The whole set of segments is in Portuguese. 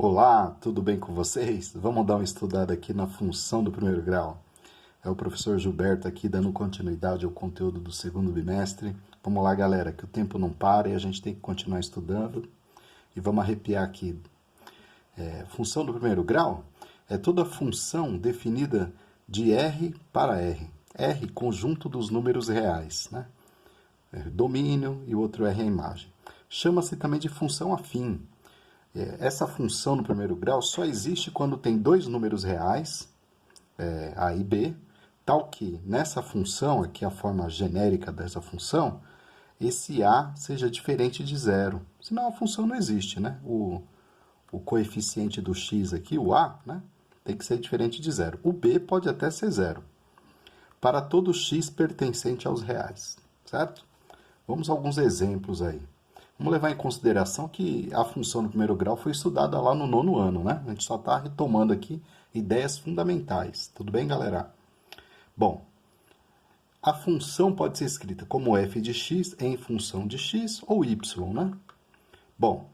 Olá, tudo bem com vocês? Vamos dar uma estudada aqui na função do primeiro grau. É o professor Gilberto aqui dando continuidade ao conteúdo do segundo bimestre. Vamos lá, galera, que o tempo não para e a gente tem que continuar estudando. E vamos arrepiar aqui. Função do primeiro grau é toda função definida de R para R. R, conjunto dos números reais, né? Domínio e o outro R é a imagem. Chama-se também de função afim. Essa função no primeiro grau só existe quando tem dois números reais, A e B, tal que nessa função, aqui a forma genérica dessa função, esse A seja diferente de zero. Senão a função não existe, né? O coeficiente do x aqui, o A, né, tem que ser diferente de zero. O B pode até ser zero. Para todo x pertencente aos reais, certo? Vamos a alguns exemplos aí. Vamos levar em consideração que a função do primeiro grau foi estudada lá no nono ano, né? A gente só está retomando aqui ideias fundamentais. Tudo bem, galera? Bom, a função pode ser escrita como f de x em função de x ou y, né? Bom,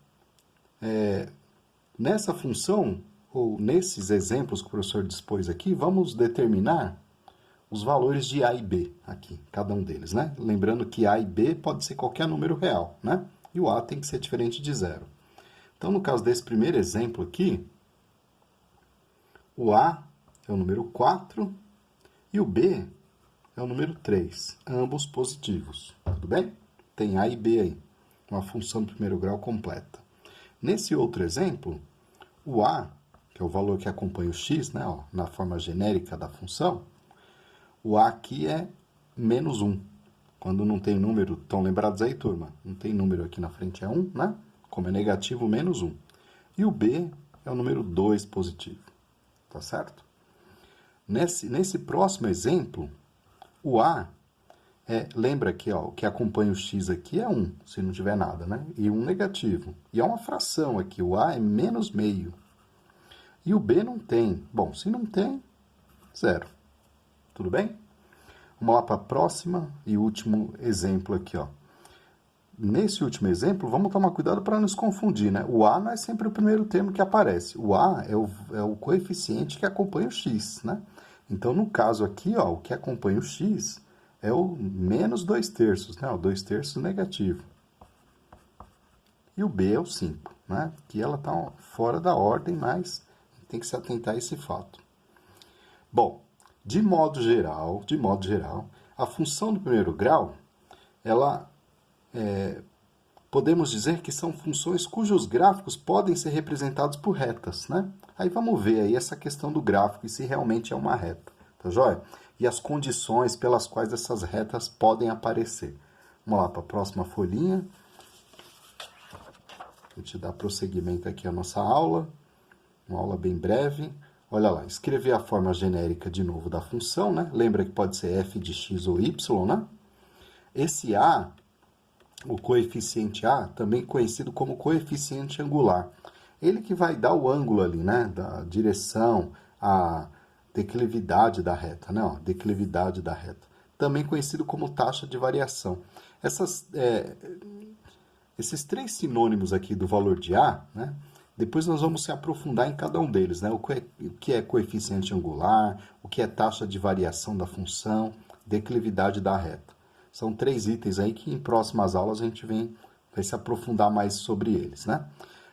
nessa função, ou nesses exemplos que o professor dispôs aqui, vamos determinar os valores de a e b aqui, cada um deles, né? Lembrando que a e b pode ser qualquer número real, né? E o a tem que ser diferente de zero. Então, no caso desse primeiro exemplo aqui, o a é o número 4 e o b é o número 3, ambos positivos, tudo bem? Tem a e b aí, uma função do primeiro grau completa. Nesse outro exemplo, o a, que é o valor que acompanha o x, né, ó, na forma genérica da função, o a aqui é menos 1. Quando não tem número, estão lembrados aí, turma? Não tem número aqui na frente, é 1, né? Como é negativo, menos 1. E o B é o número 2 positivo, tá certo? Nesse próximo exemplo, o A, lembra que ó, o que acompanha o X aqui é 1, se não tiver nada, né? E 1 negativo. E é uma fração aqui, o A é menos meio. E o B não tem. Bom, se não tem, zero. Tudo bem? Vamos lá para a próxima e último exemplo aqui, ó. Nesse último exemplo, vamos tomar cuidado para não se confundir, né? O A não é sempre o primeiro termo que aparece. O A é o coeficiente que acompanha o x, né? Então, no caso aqui, ó, o que acompanha o x é o menos 2/3, né? O 2/3 negativo. E o B é o 5, né? Que ela está fora da ordem, mas tem que se atentar a esse fato. Bom, de modo geral, a função do primeiro grau, ela podemos dizer que são funções cujos gráficos podem ser representados por retas, né? Aí vamos ver aí essa questão do gráfico e se realmente é uma reta, tá joia? E as condições pelas quais essas retas podem aparecer. Vamos lá para a próxima folhinha. A gente dá prosseguimento aqui à nossa aula, uma aula bem breve. Olha lá, escrever a forma genérica de novo da função, né? Lembra que pode ser f de x ou y, né? Esse a, o coeficiente a, também conhecido como coeficiente angular. Ele que vai dar o ângulo ali, né? Da direção, a declividade da reta, né? Ó, declividade da reta. Também conhecido como taxa de variação. Esses três sinônimos aqui do valor de a, né? Depois nós vamos se aprofundar em cada um deles, né? O que é coeficiente angular, o que é taxa de variação da função, declividade da reta. São três itens aí que em próximas aulas a gente vai se aprofundar mais sobre eles, né?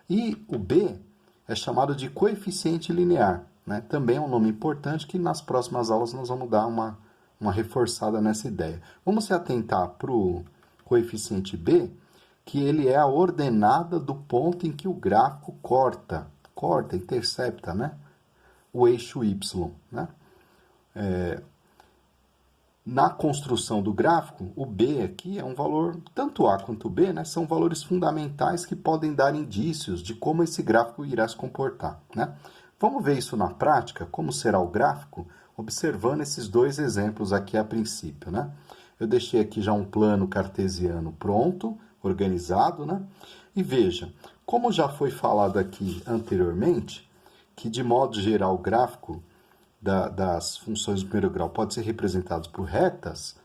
E o B é chamado de coeficiente linear, né? Também é um nome importante que nas próximas aulas nós vamos dar uma reforçada nessa ideia. Vamos se atentar para o coeficiente B, que ele é a ordenada do ponto em que o gráfico corta, intercepta, né? O eixo Y, né? Na construção do gráfico, o B aqui é um valor, tanto A quanto B, né? São valores fundamentais que podem dar indícios de como esse gráfico irá se comportar, né? Vamos ver isso na prática, como será o gráfico, observando esses dois exemplos aqui a princípio, né? Eu deixei aqui já um plano cartesiano pronto, organizado, né? E veja, como já foi falado aqui anteriormente, que de modo geral o gráfico das funções do primeiro grau pode ser representado por retas,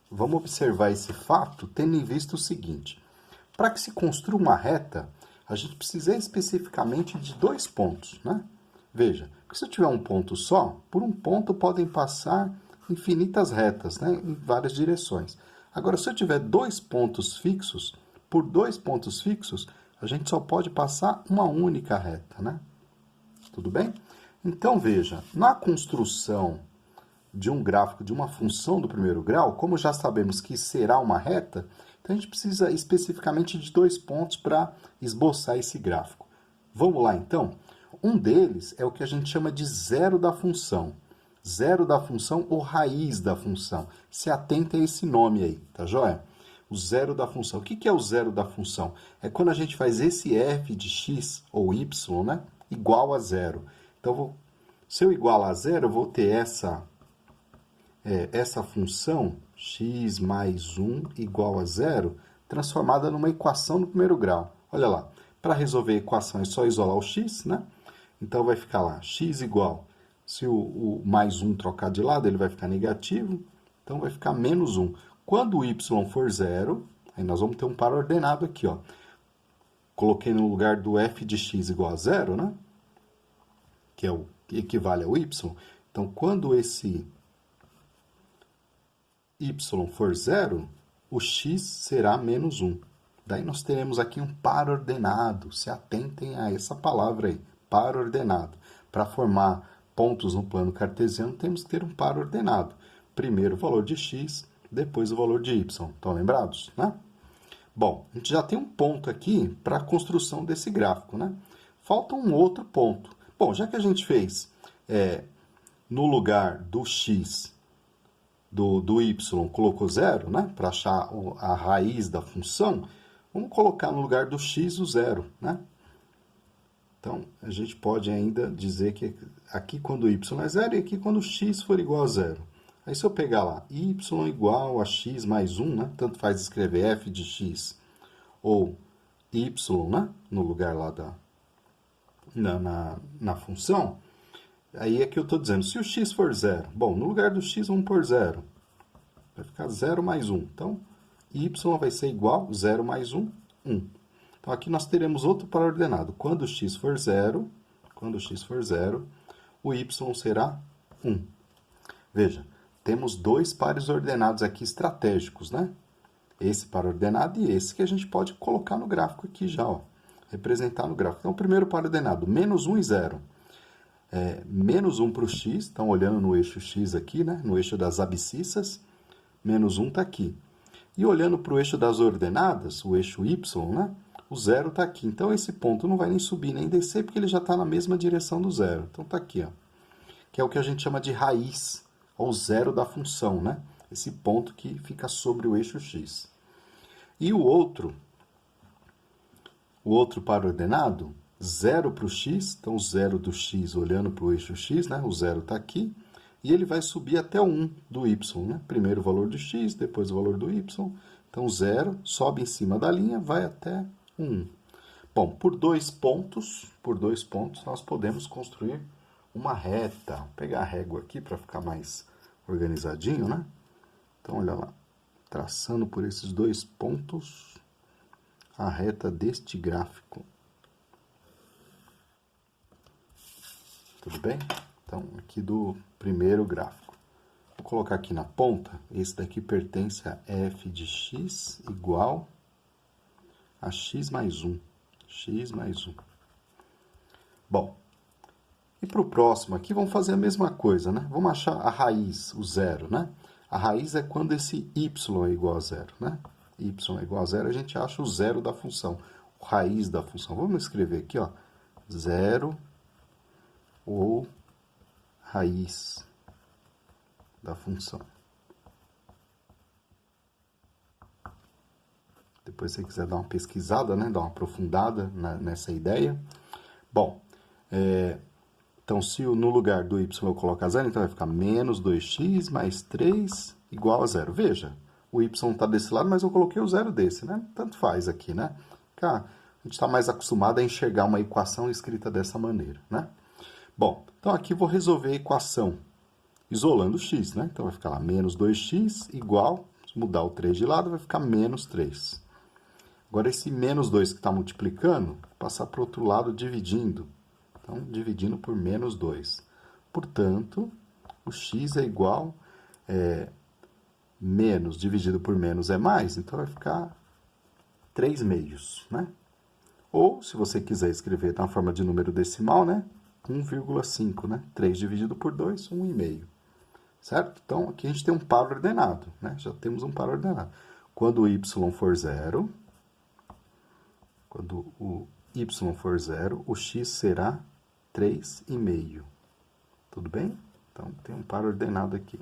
vamos observar esse fato tendo em vista o seguinte: para que se construa uma reta, a gente precisa especificamente de 2 pontos, né? Veja, porque se eu tiver um ponto só, por um ponto podem passar infinitas retas, né? Em várias direções. Agora, se eu tiver 2 pontos fixos, por 2 pontos fixos, a gente só pode passar uma única reta, né? Tudo bem? Então, veja, na construção de um gráfico de uma função do primeiro grau, como já sabemos que será uma reta, então a gente precisa especificamente de 2 pontos para esboçar esse gráfico. Vamos lá, então? Um deles é o que a gente chama de zero da função. Zero da função ou raiz da função. Se atenta a esse nome aí, tá joia? O zero da função. O que é o zero da função? É quando a gente faz esse f de x ou y, né, igual a zero. Então, se eu igualar a zero, eu vou ter essa função x mais 1 igual a zero transformada numa equação no primeiro grau. Olha lá, para resolver a equação é só isolar o x, né? Então vai ficar lá x igual, se o mais 1 trocar de lado, ele vai ficar negativo, então vai ficar menos 1. Quando o y for zero, aí nós vamos ter um par ordenado aqui, ó. Coloquei no lugar do f de x igual a zero, né? Que é o que equivale ao y. Então, quando esse y for zero, o x será menos 1. Daí nós teremos aqui um par ordenado. Se atentem a essa palavra aí, par ordenado. Para formar pontos no plano cartesiano, temos que ter um par ordenado. Primeiro o valor de x, depois o valor de y. Estão lembrados, né? Bom, a gente já tem um ponto aqui para a construção desse gráfico, né? Falta um outro ponto. Bom, já que a gente fez no lugar do x, do y, colocou zero, né? Para achar a raiz da função, vamos colocar no lugar do x o zero, né? Então, a gente pode ainda dizer que aqui quando y é zero e aqui quando x for igual a zero. Aí se eu pegar lá, y igual a x mais 1, né? Tanto faz escrever f de x ou y, né? No lugar lá na função, aí é que eu estou dizendo, se o x for zero, bom, no lugar do x vamos pôr zero. Vai ficar 0 mais 1. Então, y vai ser igual, 0 mais 1, 1. Então, aqui nós teremos outro par ordenado. Quando x for zero, o y será 1. Veja, temos 2 pares ordenados aqui estratégicos, né? Esse par ordenado e esse que a gente pode colocar no gráfico aqui já, ó. Representar no gráfico. Então, o primeiro par ordenado, menos 1 e 0. Menos 1 para o x, então olhando no eixo x aqui, né? No eixo das abscissas, menos 1 está aqui. E olhando para o eixo das ordenadas, o eixo y, né? O zero está aqui. Então, esse ponto não vai nem subir nem descer, porque ele já está na mesma direção do zero. Então, está aqui, ó. Que é o que a gente chama de raiz, ou zero da função, né? Esse ponto que fica sobre o eixo x. E o outro par ordenado, 0 para o x, então o zero do x olhando para o eixo x, né? O zero está aqui. E ele vai subir até o 1 do y, né? Primeiro o valor do x, depois o valor do y. Então, 0 sobe em cima da linha, vai até 1. Bom, por 2 pontos, nós podemos construir uma reta. Vou pegar a régua aqui para ficar mais organizadinho, né? Então, olha lá. Traçando por esses 2 pontos a reta deste gráfico. Tudo bem? Então, aqui do primeiro gráfico. Vou colocar aqui na ponta, esse daqui pertence a f de x igual a x mais 1. X mais 1. Bom, e para o próximo aqui, vamos fazer a mesma coisa, né? Vamos achar a raiz, o zero, né? A raiz é quando esse y é igual a zero, né? Y é igual a zero, a gente acha o zero da função, o raiz da função. Vamos escrever aqui, ó, zero ou raiz da função. Depois, se você quiser dar uma pesquisada, né, dar uma aprofundada nessa ideia. Bom, então, se no lugar do y eu colocar zero, então vai ficar menos 2x mais 3 igual a zero. Veja, o y está desse lado, mas eu coloquei o zero desse, né? Tanto faz aqui, né? A gente está mais acostumado a enxergar uma equação escrita dessa maneira, né? Bom, então aqui eu vou resolver a equação isolando o x, né? Então vai ficar lá menos 2x igual, se mudar o 3 de lado, vai ficar menos 3. Agora, esse menos 2 que está multiplicando, passar para o outro lado dividindo. Então, dividindo por menos 2. Portanto, o x é igual... menos dividido por menos é mais, então vai ficar 3 meios, né? Ou, se você quiser escrever na forma de número decimal, né? 1,5, né? 3 dividido por 2, 1,5. Certo? Então, aqui a gente tem um par ordenado, né? Já temos um par ordenado. Quando o y for zero, o x será 3,5. Tudo bem? Então, tem um par ordenado aqui.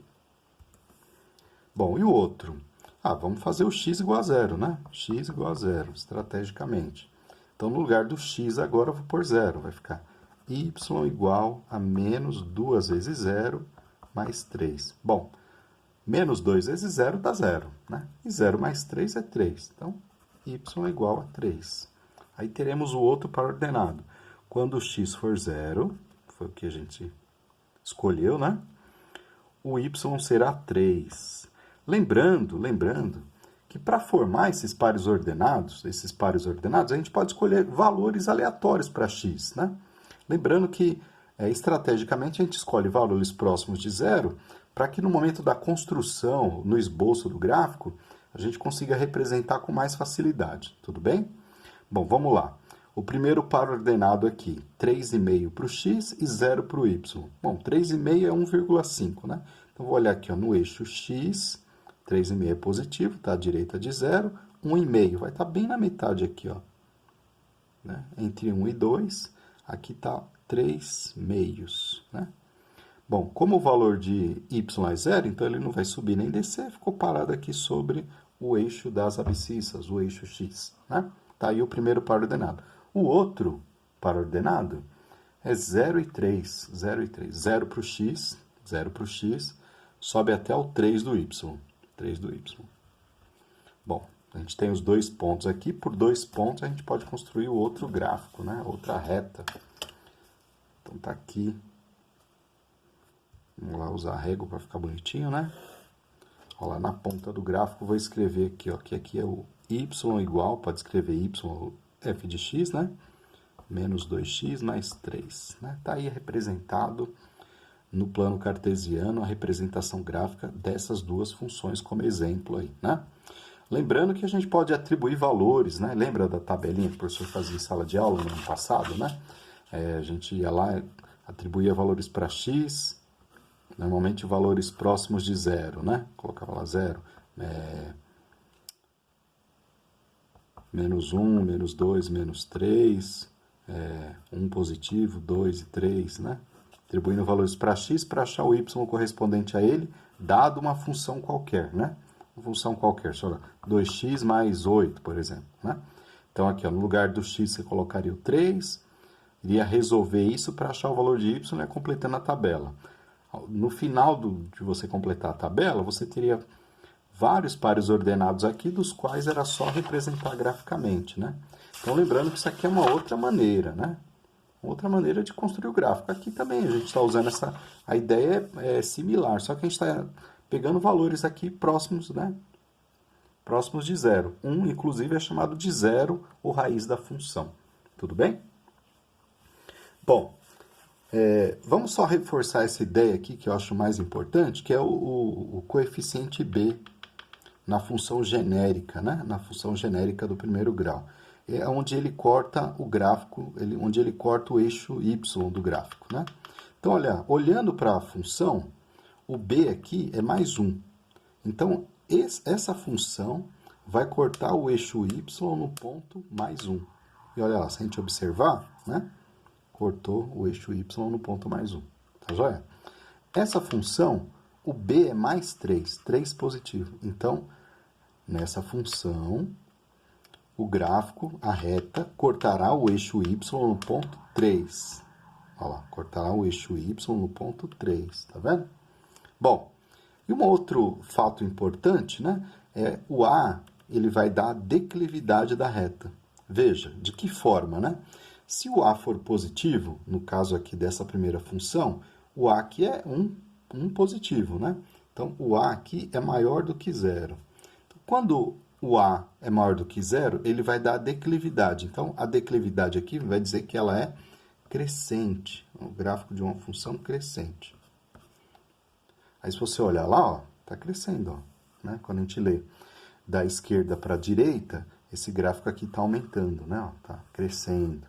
Bom, e o outro? Vamos fazer o x igual a zero, né? X igual a zero, estrategicamente. Então, no lugar do x agora, eu vou pôr zero. Vai ficar y igual a menos 2 vezes zero mais 3. Bom, menos 2 vezes zero dá zero, né? E 0 mais 3 é 3. Então, y é igual a 3. Aí teremos o outro par ordenado. Quando o x for zero, foi o que a gente escolheu, né? O y será 3. Lembrando que para formar esses pares ordenados, a gente pode escolher valores aleatórios para x, né? Lembrando que, estrategicamente, a gente escolhe valores próximos de zero para que no momento da construção, no esboço do gráfico, a gente consiga representar com mais facilidade, tudo bem? Bom, vamos lá. O primeiro par ordenado aqui, 3,5 para o x e 0 para o y. Bom, 3,5 é 1,5, né? Então, vou olhar aqui ó, no eixo x, 3,5 é positivo, está à direita de 0, 1,5 vai estar bem na metade aqui, ó, né? Entre 1 e 2, aqui está 3 meios, né? Bom, como o valor de y é zero, então ele não vai subir nem descer, ficou parado aqui sobre o eixo das abscissas, o eixo x, né? Tá aí o primeiro par ordenado. O outro par ordenado é 0 e 3, 0 e 3. 0 para o x, sobe até o 3 do y. 3 do y. Bom, a gente tem os dois pontos aqui. Por 2 pontos a gente pode construir o outro gráfico, né? Outra reta. Então tá aqui. Vamos lá usar a régua para ficar bonitinho, né? Olha lá na ponta do gráfico, vou escrever aqui, ó, que aqui é o y igual, pode escrever y, f de x, né? Menos 2x mais 3, né? Tá aí representado no plano cartesiano a representação gráfica dessas duas funções como exemplo aí, né? Lembrando que a gente pode atribuir valores, né? Lembra da tabelinha que o professor fazia em sala de aula no ano passado, né? A gente ia lá, atribuía valores para x, normalmente valores próximos de zero, né? Colocava lá zero, menos 1, menos 2, menos 3, 1 positivo, 2 e 3, né? Atribuindo valores para x para achar o y correspondente a ele, dado uma função qualquer, né? Uma função qualquer, sei lá, 2x mais 8, por exemplo, né? Então, aqui, ó, no lugar do x, você colocaria o 3, iria resolver isso para achar o valor de y, né, completando a tabela. No final de você completar a tabela, você teria vários pares ordenados aqui, dos quais era só representar graficamente, né? Então, lembrando que isso aqui é uma outra maneira, né? Outra maneira de construir o gráfico. Aqui também a gente está usando a ideia é similar, só que a gente está pegando valores aqui próximos, né? Próximos de zero. Inclusive, é chamado de zero ou raiz da função. Tudo bem? Bom, vamos só reforçar essa ideia aqui, que eu acho mais importante, que é o coeficiente b na função genérica, né? Na função genérica do primeiro grau. É onde ele corta o gráfico, onde ele corta o eixo y do gráfico, né? Então, olhando para a função, o b aqui é mais 1. Então, essa função vai cortar o eixo y no ponto mais 1. E olha lá, se a gente observar, né? Cortou o eixo y no ponto mais 1. Tá joia? Essa função, o b é mais 3, 3 positivo. Então, nessa função, o gráfico, a reta, cortará o eixo y no ponto 3. Olha lá, cortará o eixo y no ponto 3, tá vendo? Bom, e um outro fato importante, né, é o A, ele vai dar a declividade da reta. Veja, de que forma, né? Se o A for positivo, no caso aqui dessa primeira função, o A aqui é 1 positivo, né? Então, o A aqui é maior do que zero. Quando o A é maior do que zero, ele vai dar a declividade. Então, a declividade aqui vai dizer que ela é crescente. O gráfico de uma função crescente. Aí, se você olhar lá, ó, tá crescendo, ó, né? Quando a gente lê da esquerda para a direita, esse gráfico aqui está aumentando, né? Ó, tá crescendo.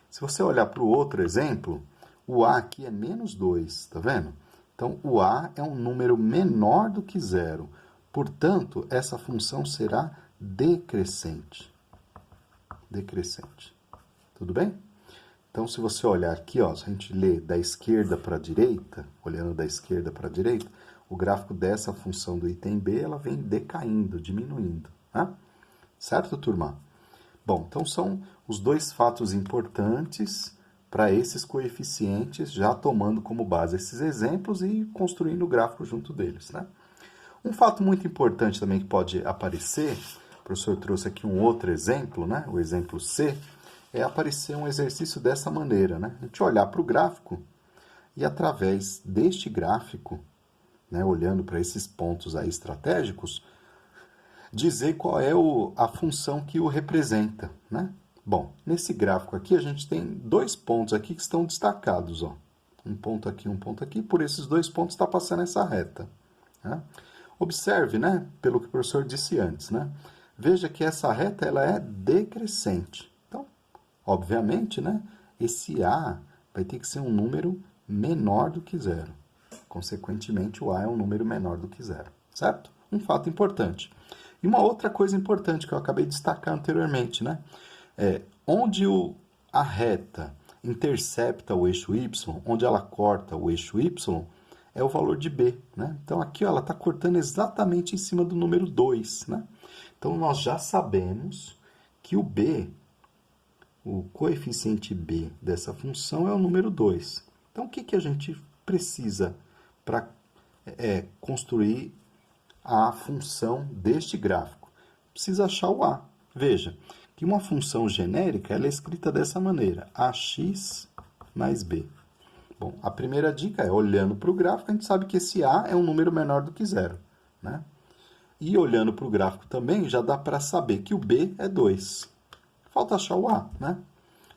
Se você olhar para o outro exemplo, o A aqui é menos 2, tá vendo? Então, o A é um número menor do que zero. Portanto, essa função será decrescente. Decrescente. Tudo bem? Então, se você olhar aqui, ó, se a gente lê da esquerda para a direita, olhando da esquerda para a direita, o gráfico dessa função do item B, ela vem decaindo, diminuindo. Né? Certo, turma? Bom, então são os dois fatos importantes para esses coeficientes, já tomando como base esses exemplos e construindo o gráfico junto deles. Né? Um fato muito importante também que pode aparecer, o professor trouxe aqui um outro exemplo, né? O exemplo C, é aparecer um exercício dessa maneira, né? A gente olhar para o gráfico e através deste gráfico, né, olhando para esses pontos aí estratégicos, dizer qual é a função que o representa, né? Bom, nesse gráfico aqui a gente tem dois pontos aqui que estão destacados, ó. Um ponto aqui, por esses dois pontos está passando essa reta. Né? Observe, né, pelo que o professor disse antes, né? Veja que essa reta ela é decrescente. Então, obviamente, né, esse A vai ter que ser um número menor do que zero. Consequentemente, o A é um número menor do que zero, certo? Um fato importante. E uma outra coisa importante que eu acabei de destacar anteriormente, né? Onde a reta intercepta o eixo y, onde ela corta o eixo y, é o valor de b, né? Então, aqui ó, ela está cortando exatamente em cima do número 2, né? Então, nós já sabemos que o b, o coeficiente b dessa função é o número 2. Então, o que a gente precisa para construir a função deste gráfico? Precisa achar o a. Veja que uma função genérica ela é escrita dessa maneira, ax mais b. Bom, a primeira dica é, olhando para o gráfico, a gente sabe que esse a é um número menor do que zero, né? E olhando para o gráfico também, já dá para saber que o b é 2. Falta achar o a, né?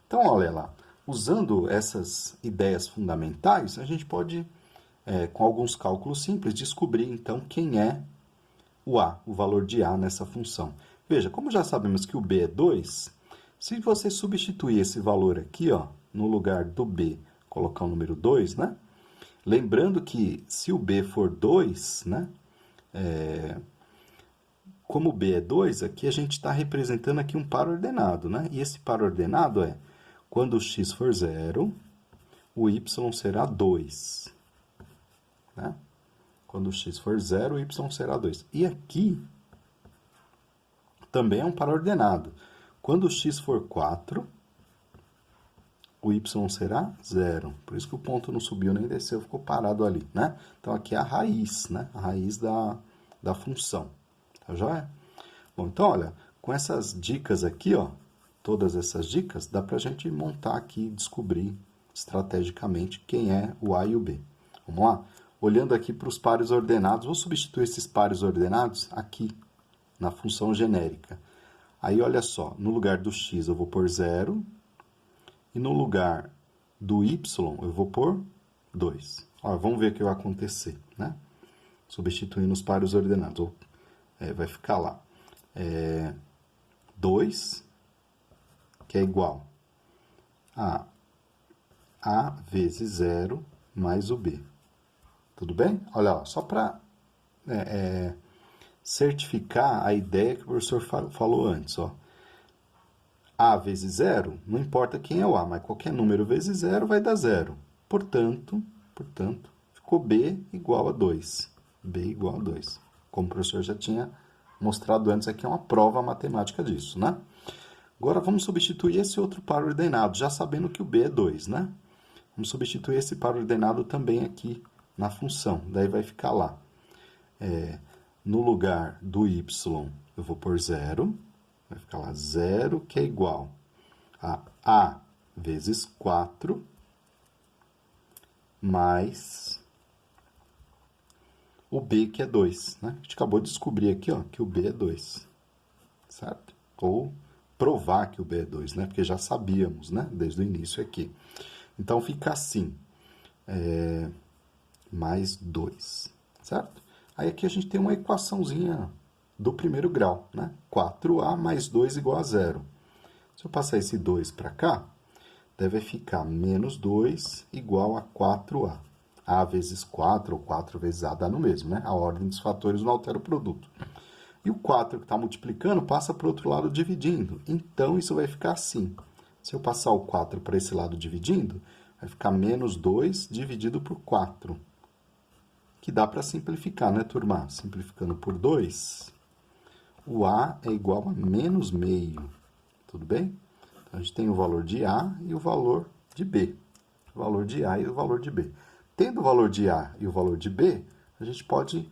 Então, olha lá, usando essas ideias fundamentais, a gente pode, com alguns cálculos simples, descobrir, então, quem é o a, o valor de a nessa função. Veja, como já sabemos que o b é 2, se você substituir esse valor aqui, ó, no lugar do b, colocar o número 2, né? Lembrando que se o b for 2, né? Como o b é 2, aqui a gente está representando aqui um par ordenado, né? E esse par ordenado é, quando o x for 0, o y será 2. Né? Quando o x for 0, o y será 2. E aqui também é um par ordenado. Quando o x for 4, o y será 0. Por isso que o ponto não subiu nem desceu, ficou parado ali, né? Então, aqui é a raiz, né? A raiz da função. Tá joia? Bom, então, olha, com essas dicas aqui, ó, todas essas dicas, dá pra gente montar aqui e descobrir estrategicamente quem é o A e o B. Vamos lá? Olhando aqui para os pares ordenados, vou substituir esses pares ordenados aqui, na função genérica. Aí, olha só, no lugar do x eu vou pôr 0, e no lugar do y, eu vou pôr 2. Ó, vamos ver o que vai acontecer, né? Substituindo os pares ordenados. Vai ficar lá. 2, que é igual a A vezes 0 mais o B. Tudo bem? Olha lá, só para certificar a ideia que o professor falou antes, ó. A vezes 0, não importa quem é o A, mas qualquer número vezes 0 vai dar 0. Portanto, ficou B igual a 2. B igual a 2. Como o professor já tinha mostrado antes, aqui é uma prova matemática disso, né? Agora, vamos substituir esse outro par ordenado, já sabendo que o B é 2, né? Vamos substituir esse par ordenado também aqui na função. Daí vai ficar lá. No lugar do y, eu vou pôr 0. Vai ficar lá 0, que é igual a A vezes 4 mais o B, que é 2. Né? A gente acabou de descobrir aqui ó, que o B é 2. certo? Ou provar que o b é 2, né? Porque já sabíamos, né? Desde o início aqui. Então, fica assim, mais 2, certo? Aí aqui a gente tem uma equaçãozinha do primeiro grau, né? 4a mais 2 igual a 0. Se eu passar esse 2 para cá, deve ficar menos 2 igual a 4a. A vezes 4 ou 4 vezes a dá no mesmo, né? A ordem dos fatores não altera o produto. E o 4 que está multiplicando passa para o outro lado dividindo. Então, isso vai ficar assim. Se eu passar o 4 para esse lado dividindo, vai ficar menos 2 dividido por 4. Que dá para simplificar, né, turma? Simplificando por 2, o A é igual a menos meio. Tudo bem? Então, a gente tem o valor de A e o valor de B. O valor de A e o valor de B. Tendo o valor de A e o valor de B, a gente pode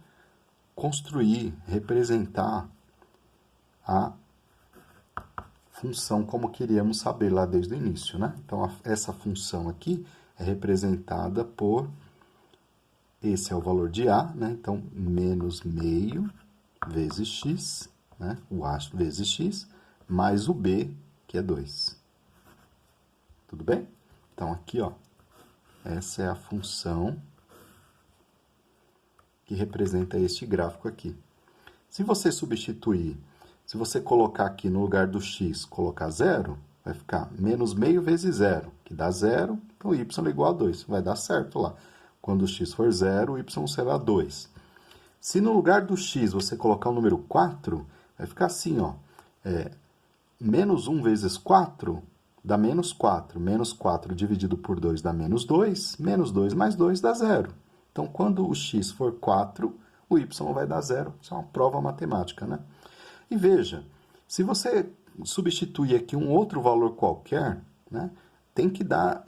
construir, representar a função como queríamos saber lá desde o início, né? Então, essa função aqui é representada por... Esse é o valor de A, né? Então, menos meio vezes x, né? O A vezes x, mais o B, que é 2. Tudo bem? Então, aqui, ó, essa é a função que representa este gráfico aqui. Se você substituir, se você colocar aqui no lugar do x, colocar 0, vai ficar menos meio vezes 0, que dá 0, então y é igual a 2. Vai dar certo lá. Quando o x for 0, o y será 2. Se no lugar do x você colocar o número 4, vai ficar assim, ó. Menos 1 vezes 4 dá menos 4. Menos 4 dividido por 2 dá menos 2. Menos 2 mais 2 dá 0. Então, quando o x for 4, o y vai dar 0. Isso é uma prova matemática, né? E veja, se você substituir aqui um outro valor qualquer, né, tem que dar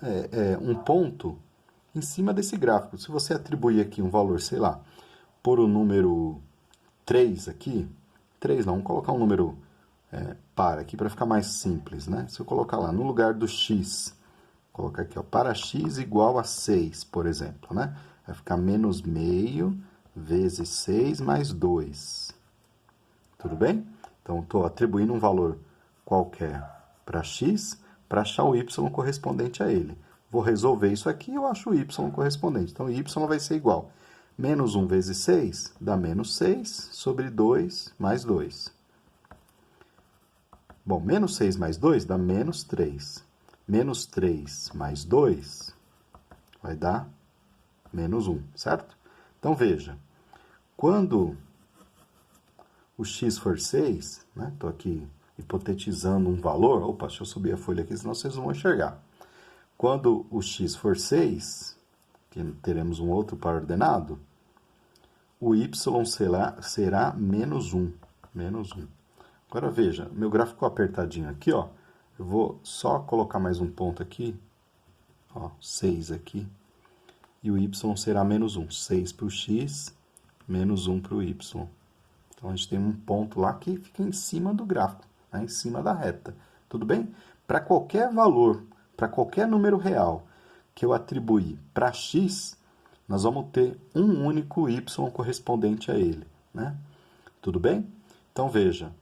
um ponto em cima desse gráfico. Se você atribuir aqui um valor, sei lá, por o número 3 aqui, 3 não, vamos colocar um número par aqui para ficar mais simples, né? Se eu colocar lá, no lugar do x, colocar aqui, ó, para x igual a 6, por exemplo, né? Vai ficar menos meio vezes 6 mais 2. Tudo bem? Então, estou atribuindo um valor qualquer para x, para achar o y correspondente a ele. Vou resolver isso aqui e eu acho o y correspondente. Então, y vai ser igual. Menos 1 vezes 6 dá menos 6 sobre 2 mais 2. Bom, menos 6 mais 2 dá menos 3. Menos 3 mais 2 vai dar menos 1, certo? Então, veja. Quando o x for 6, né? Estou aqui hipotetizando um valor. Opa, deixa eu subir a folha aqui, senão vocês não vão enxergar. Quando o x for 6, que teremos um outro par ordenado, o y será menos 1. Menos 1. Agora veja, meu gráfico ficou apertadinho aqui, ó. Eu vou só colocar mais um ponto aqui, ó, 6 aqui. E o y será menos 1. 6 para o x, menos 1 para o y. Então, a gente tem um ponto lá que fica em cima do gráfico, né, em cima da reta. Tudo bem? Para qualquer valor, para qualquer número real que eu atribuir para x, nós vamos ter um único y correspondente a ele, né? Tudo bem? Então, veja,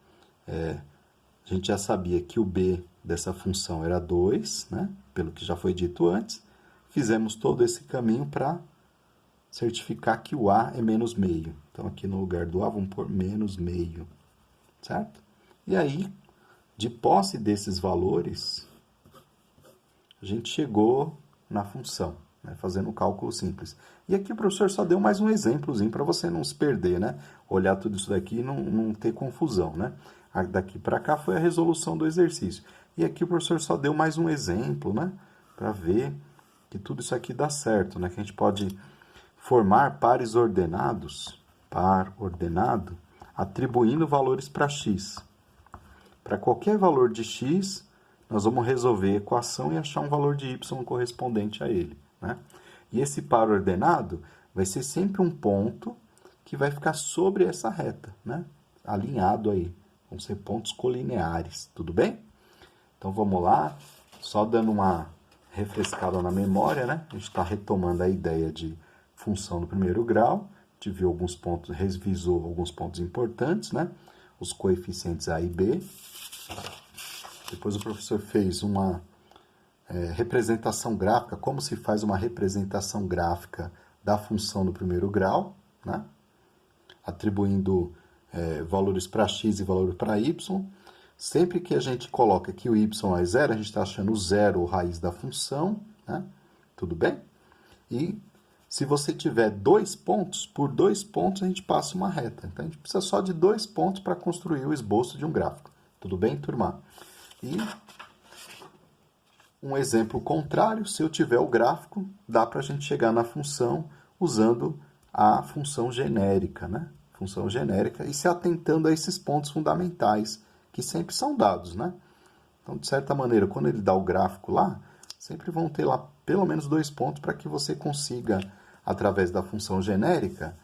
a gente já sabia que o b dessa função era 2, né? Pelo que já foi dito antes. Fizemos todo esse caminho para certificar que o a é menos meio. Então, aqui no lugar do a, vamos pôr menos meio, certo? E aí, de posse desses valores, a gente chegou na função, né, fazendo um cálculo simples. E aqui o professor só deu mais um exemplozinho para você não se perder, né? Olhar tudo isso daqui e não ter confusão, né? Daqui para cá foi a resolução do exercício. E aqui o professor só deu mais um exemplo, né? Para ver que tudo isso aqui dá certo, né? Que a gente pode formar pares ordenados, par ordenado, atribuindo valores para x. Para qualquer valor de x, nós vamos resolver a equação e achar um valor de y correspondente a ele, né? E esse par ordenado vai ser sempre um ponto que vai ficar sobre essa reta, né? Alinhado aí. Vão ser pontos colineares, tudo bem? Então, vamos lá. Só dando uma refrescada na memória, né? A gente está retomando a ideia de função do primeiro grau. A gente viu alguns pontos, revisou alguns pontos importantes, né? os coeficientes A e B. Depois o professor fez uma representação gráfica, como se faz uma representação gráfica da função no primeiro grau, né? Atribuindo valores para x e valor para y. Sempre que a gente coloca que o y é zero, a gente está achando o zero raiz da função, né? Tudo bem? E se você tiver 2 pontos, por 2 pontos a gente passa uma reta. Então a gente precisa só de 2 pontos para construir o esboço de um gráfico. Tudo bem, turma? E um exemplo contrário, se eu tiver o gráfico, dá para a gente chegar na função usando a função genérica, né? Função genérica e se atentando a esses pontos fundamentais, que sempre são dados, né? Então, de certa maneira, quando ele dá o gráfico lá, sempre vão ter lá pelo menos 2 pontos para que você consiga, através da função genérica,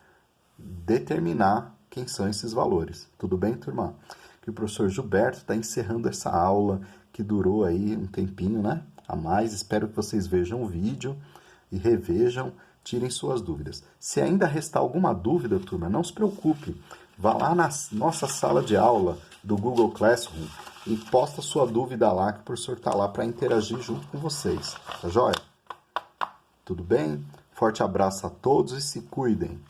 determinar quem são esses valores. Tudo bem, turma? Que o professor Gilberto está encerrando essa aula que durou aí um tempinho, né? A mais. Espero que vocês vejam o vídeo e revejam, tirem suas dúvidas. Se ainda restar alguma dúvida, turma, não se preocupe. Vá lá na nossa sala de aula do Google Classroom e posta sua dúvida lá, que o professor está lá para interagir junto com vocês. Tá joia? Tudo bem? Forte abraço a todos e se cuidem.